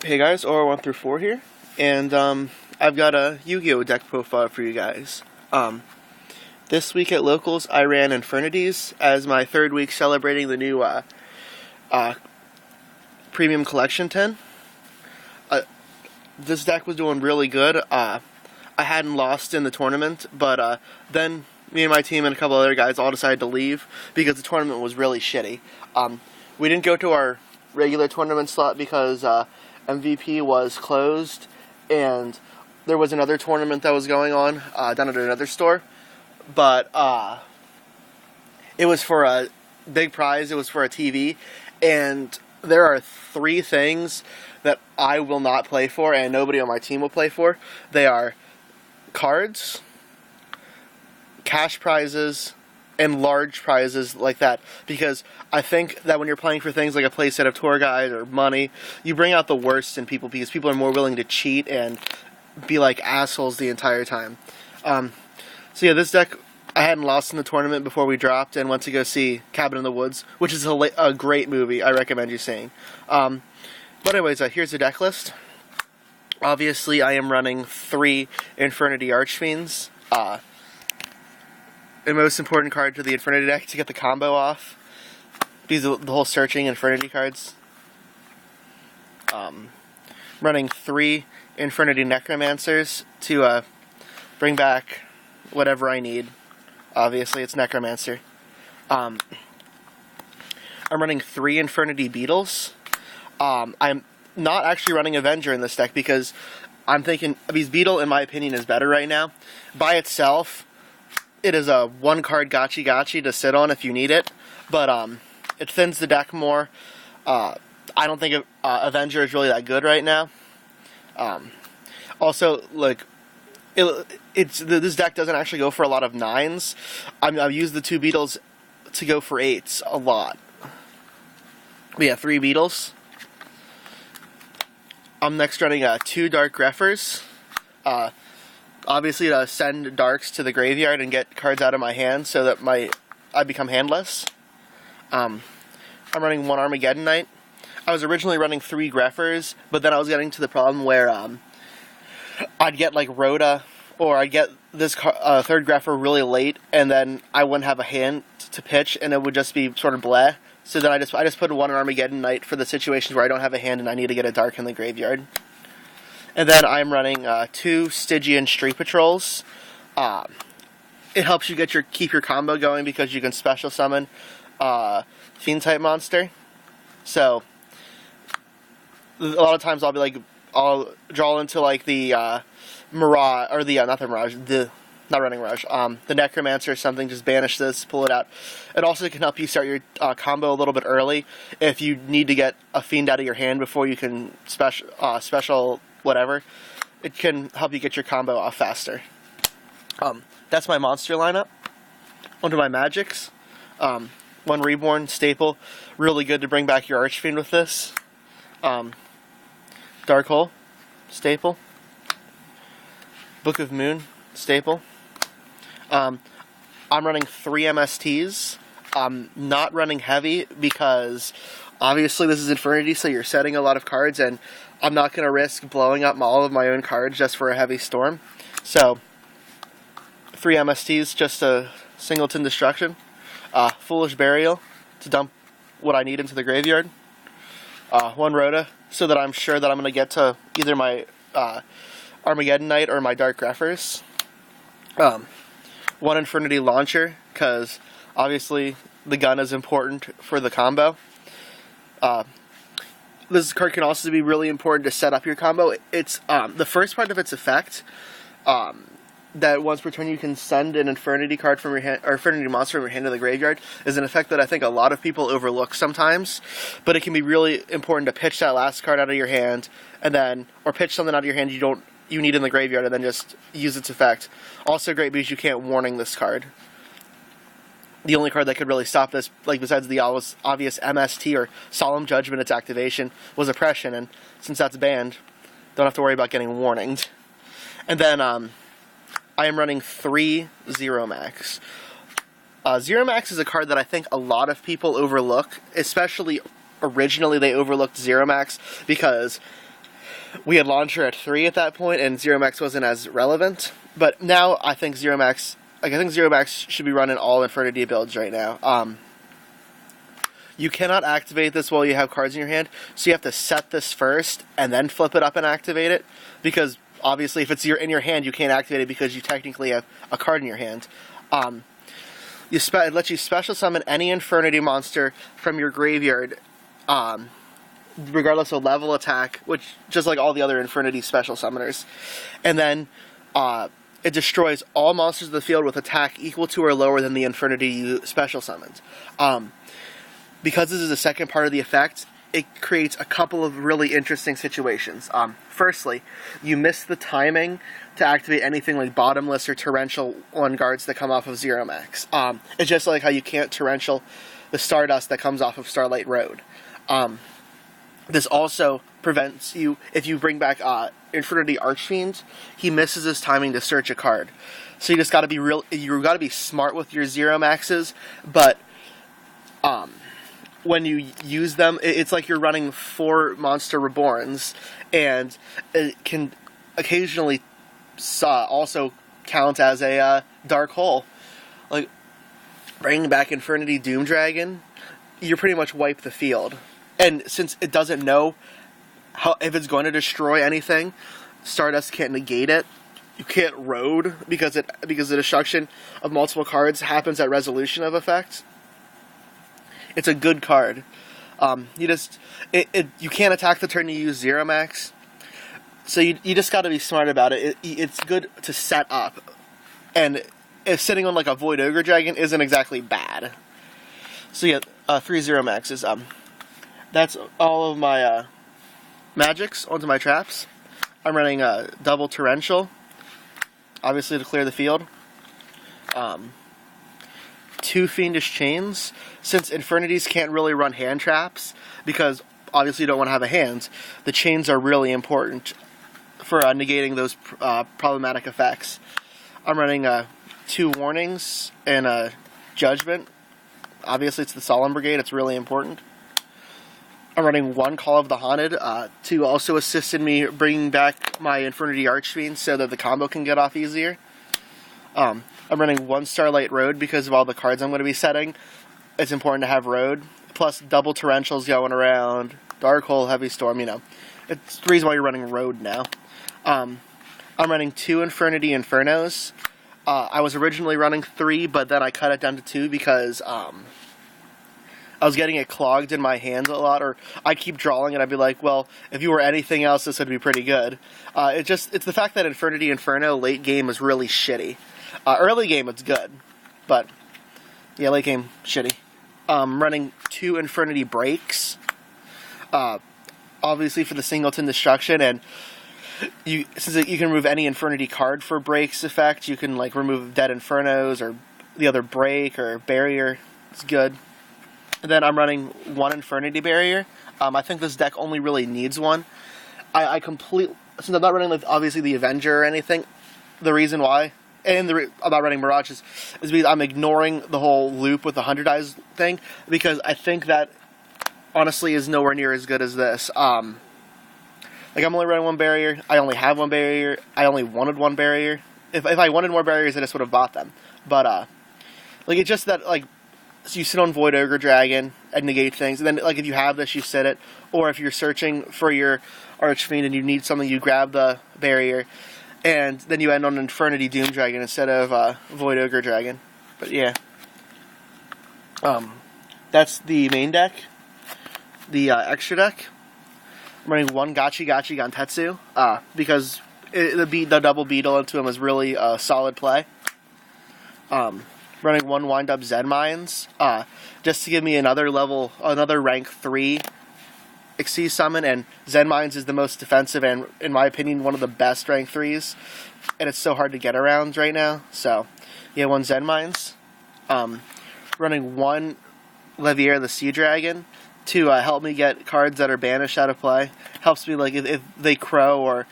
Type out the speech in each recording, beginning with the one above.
Hey guys, Aura 1 through 4 here, and I've got a Yu-Gi-Oh deck profile for you guys. This week at Locals, I ran Infernities as my third week celebrating the new Premium Collection 10. This deck was doing really good. I hadn't lost in the tournament, but then me and my team and a couple other guys all decided to leave because the tournament was really shitty. We didn't go to our regular tournament slot because MVP was closed, and there was another tournament that was going on down at another store, but it was for a big prize. It was for a TV, and there are three things that I will not play for, and nobody on my team will play for. They are cards, cash prizes, and large prizes like that, because I think that when you're playing for things like a playset of tour guide or money, you bring out the worst in people because people are more willing to cheat and be like assholes the entire time. So yeah, this deck, I hadn't lost in the tournament before we dropped and went to go see Cabin in the Woods, which is a great movie. I recommend you seeing. But anyways, here's the deck list. Obviously, I am running 3 Infernity Archfiends. The most important card to the Infernity deck to get the combo off. These are the whole searching Infernity cards. Running 3 Infernity Necromancers to bring back whatever I need. Obviously, it's Necromancer. I'm running 3 Infernity Beetles. I'm not actually running Avenger in this deck because I'm thinking Beetle, in my opinion, is better right now. By itself, it is a 1-card gotchi to sit on if you need it, but it thins the deck more. I don't think Avenger is really that good right now. Also, like, this deck doesn't actually go for a lot of 9s. I've used the 2 Beetles to go for 8s a lot. We have 3 Beetles. I'm next running 2 Dark Greffers. Obviously to send darks to the graveyard and get cards out of my hand so that I become handless. I'm running 1 Armageddon Knight. I was originally running 3 Greffers, but then I was getting to the problem where I'd get like Rhoda, or I'd get this third Greffer really late, and then I wouldn't have a hand to pitch, and it would just be sort of bleh. So then I just put 1 Armageddon Knight for the situations where I don't have a hand and I need to get a dark in the graveyard. And then I'm running 2 Stygian Street Patrols. It helps you keep your combo going because you can special summon Fiend type monster. So a lot of times I'll draw into like the Mirage, or the not the Mirage, not running Mirage, the Necromancer or something. Just banish this, pull it out. It also can help you start your combo a little bit early if you need to get a Fiend out of your hand before you can special whatever. It can help you get your combo off faster. That's my monster lineup. Onto my magics. 1 Reborn, staple. Really good to bring back your Archfiend with this. Dark Hole, staple. Book of Moon, staple. I'm running 3 MSTs. I'm not running heavy because obviously this is Infernity, so you're setting a lot of cards, and I'm not going to risk blowing up all of my own cards just for a heavy storm. So, 3 MSTs, just a singleton destruction. Foolish Burial, to dump what I need into the graveyard. 1 Rhoda, so that I'm sure that I'm going to get to either my Armageddon Knight or my Dark Greffers. 1 Infernity Launcher, because obviously the gun is important for the combo. This card can also be really important to set up your combo. It's the first part of its effect, that once per turn you can send an Infernity card from your hand, or Infernity monster from your hand to the graveyard, is an effect that I think a lot of people overlook sometimes. But it can be really important to pitch that last card out of your hand, and then, or pitch something out of your hand you need in the graveyard, and then just use its effect. Also great because you can't warning this card. The only card that could really stop this, like besides the obvious MST or Solemn Judgment, its activation, was Oppression, and since that's banned, don't have to worry about getting warninged. And then I am running 3 Zero Max. Zero Max is a card that I think a lot of people overlook, especially originally they overlooked Zero Max because we had Launcher at 3 at that point, and Zero Max wasn't as relevant. But now I think Zero Max, I think Zero Max should be running all Infernity builds right now. You cannot activate this while you have cards in your hand, so you have to set this first and then flip it up and activate it, because obviously if it's in your hand, you can't activate it because you technically have a card in your hand. It lets you special summon any Infernity monster from your graveyard, regardless of level, attack, which just like all the other Infernity special summoners. And then it destroys all monsters of the field with attack equal to or lower than the Infernity you special summoned. Because this is the second part of the effect, it creates a couple of really interesting situations. Firstly, you miss the timing to activate anything like Bottomless or Torrential on guards that come off of Zero Max. It's just like how you can't Torrential the Stardust that comes off of Starlight Road. This also prevents you, if you bring back Infernity Archfiend, he misses his timing to search a card. So you just gotta be you gotta be smart with your Zero Maxes, but when you use them, it's like you're running 4 Monster Reborns, and it can occasionally also count as a dark hole. Like, bringing back Infernity Doom Dragon, you pretty much wipe the field. And since it doesn't know if it's going to destroy anything, Stardust can't negate it. You can't Road, because the destruction of multiple cards happens at resolution of effect. It's a good card. You can't attack the turn you use Zero Max, so you just got to be smart about it. It's good to set up, and if sitting on like a Void Ogre Dragon isn't exactly bad. So yeah, 3 Zero Maxes. That's all of my magics onto my traps. I'm running double Torrential, obviously to clear the field. 2 Fiendish Chains. Since Infernities can't really run hand traps, because obviously you don't want to have a hand, the chains are really important for negating those problematic effects. I'm running 2 Warnings and a Judgment. Obviously it's the Solemn Brigade, it's really important. I'm running 1 Call of the Haunted to also assist in me bringing back my Infernity Archfiend so that the combo can get off easier. I'm running 1 Starlight Road because of all the cards I'm going to be setting. It's important to have Road, plus double Torrentials going around, Dark Hole, Heavy Storm, you know. It's the reason why you're running Road now. I'm running 2 Infernity Infernos. I was originally running 3, but then I cut it down to 2 because I was getting it clogged in my hands a lot, or I keep drawing and I'd be like, well, if you were anything else, this would be pretty good. It's the fact that Infernity Inferno late game is really shitty. Early game, it's good, but yeah, late game, shitty. Running 2 Infernity Breaks, obviously for the singleton destruction, and since you can remove any Infernity card for Breaks effect, you can like remove Dead Infernos or the other Break or Barrier. It's good. And then I'm running 1 Infernity Barrier. I think this deck only really needs 1. Since I'm not running like obviously the Avenger or anything, the reason why. And I'm not running Mirage is because I'm ignoring the whole loop with the 100 Eyes thing, because I think that honestly is nowhere near as good as this. Like, I'm only running 1 barrier, I only have 1 barrier, I only wanted 1 barrier. If I wanted more barriers, I just would have bought them. But, like, it's just that, like, so you sit on Void Ogre Dragon and negate things, and then, like, if you have this, you sit it, or if you're searching for your Archfiend and you need something, you grab the barrier. And then you end on Infernity Doom Dragon instead of Void Ogre Dragon. But yeah. That's the main deck. The extra deck. I'm running 1 Gachi Gantetsu. Because the double Beetle into him is really a solid play. Running 1 Wind Up Zen Mines. Just to give me another rank 3 Xyz summon, and Zen Mines is the most defensive and, in my opinion, one of the best rank 3s, and it's so hard to get around right now. So, yeah, 1 Zen Mines. Running 1 Levier the Sea Dragon to help me get cards that are banished out of play. Helps me, like, if they crow or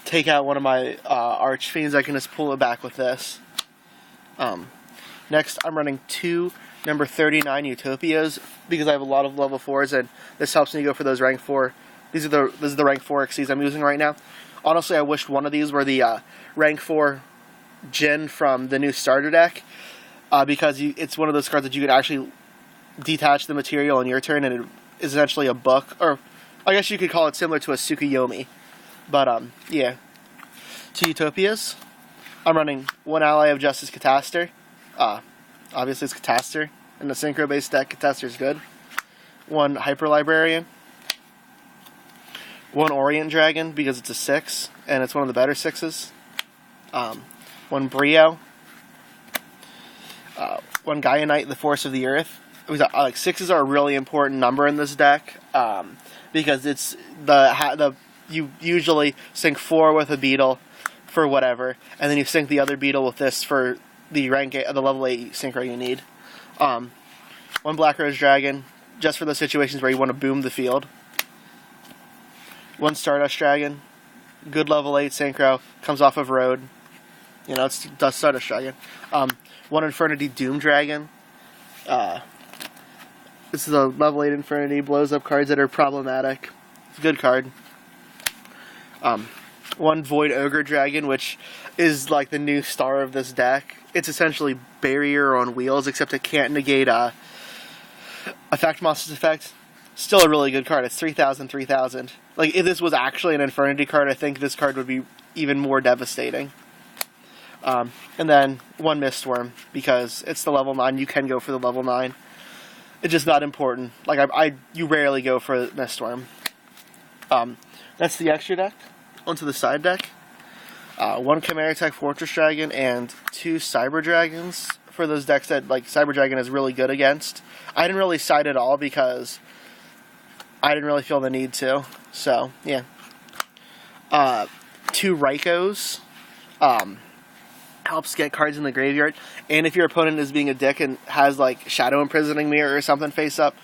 take out one of my Archfiends, I can just pull it back with this. Next, I'm running 2 number 39 Utopias, because I have a lot of level 4s, and this helps me go for those rank 4 This is the rank 4 Xyz I'm using right now. Honestly, I wished one of these were the rank 4 Jin from the new starter deck, because it's one of those cards that you could actually detach the material in your turn, and it is essentially a book, or I guess you could call it similar to a Tsukuyomi. But yeah. 2 Utopias. I'm running 1 Ally of Justice Cataster. Obviously it's Cataster. In the Synchro-based deck, Cataster is good. 1 Hyper Librarian. 1 Orient Dragon, because it's a 6, and it's one of the better 6s. 1 Brio. 1 Gaia Knight, the Force of the Earth. Like 6s are a really important number in this deck, because it's you usually sync 4 with a beetle for whatever, and then you sync the other beetle with this for the the level 8 synchro you need. 1 Black Rose Dragon, just for those situations where you want to boom the field. 1 Stardust Dragon, good level 8 synchro, comes off of Road. You know, it's Stardust Dragon. 1 Infernity Doom Dragon. This is a level 8 Infernity, blows up cards that are problematic. It's a good card. 1 Void Ogre Dragon, which is like the new star of this deck. It's essentially Barrier on wheels, except it can't negate Effect Monster's Effect. Still a really good card. It's 3,000, 3,000. Like, if this was actually an Infernity card, I think this card would be even more devastating. And then 1 Mistworm, because it's the level 9. You can go for the level 9. It's just not important. Like, you rarely go for Mistworm. That's the extra deck. Onto the side deck. 1 Chimera Tech Fortress Dragon and 2 Cyber Dragons for those decks that, like, Cyber Dragon is really good against. I didn't really side at all because I didn't really feel the need to. So, yeah. 2 Raikos. Helps get cards in the graveyard. And if your opponent is being a dick and has, like, Shadow Imprisoning Mirror or something face up,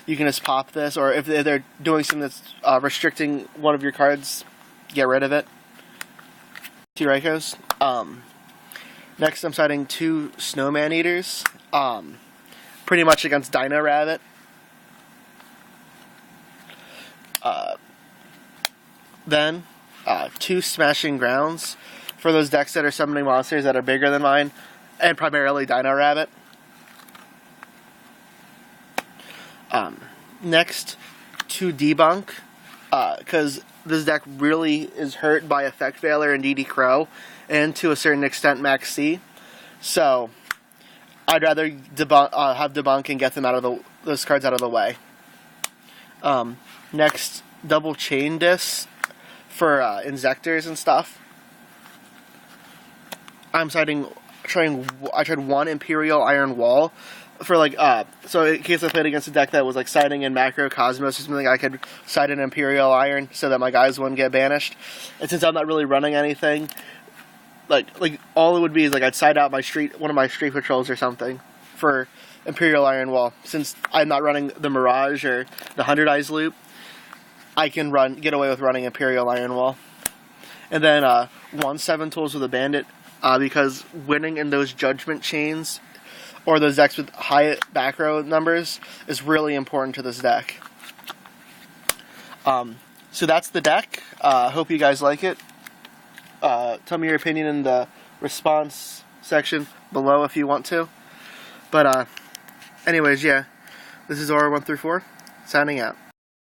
you can just pop this. Or if they're doing something that's restricting one of your cards, get rid of it. 2 Raikos. Next, I'm siding 2 Snowman Eaters. Pretty much against Dino Rabbit. Then, 2 Smashing Grounds for those decks that are summoning monsters that are bigger than mine, and primarily Dino Rabbit. Next, 2 Debunk, because this deck really is hurt by Effect Veiler and DD Crow, and to a certain extent Max C. So, I'd rather have Debunk and get them out of those cards out of the way. Next, double Chain Disc for Inzectors and stuff. I tried 1 Imperial Iron Wall for, like, so in case I played against a deck that was, like, siding in Macro Cosmos or something, I could side in Imperial Iron so that my guys wouldn't get banished. And since I'm not really running anything, like all it would be is, like, I'd side out one of my street patrols or something for Imperial Iron Wall. Since I'm not running the Mirage or the 100 Eyes loop, I can get away with running Imperial Iron Wall. And then 1 7 Tools with a Bandit, because winning in those Judgment Chains or those decks with high back row numbers is really important to this deck. So that's the deck. Hope you guys like it. Tell me your opinion in the response section below if you want to. But anyways, yeah, this is Aura 1 through 4, signing out.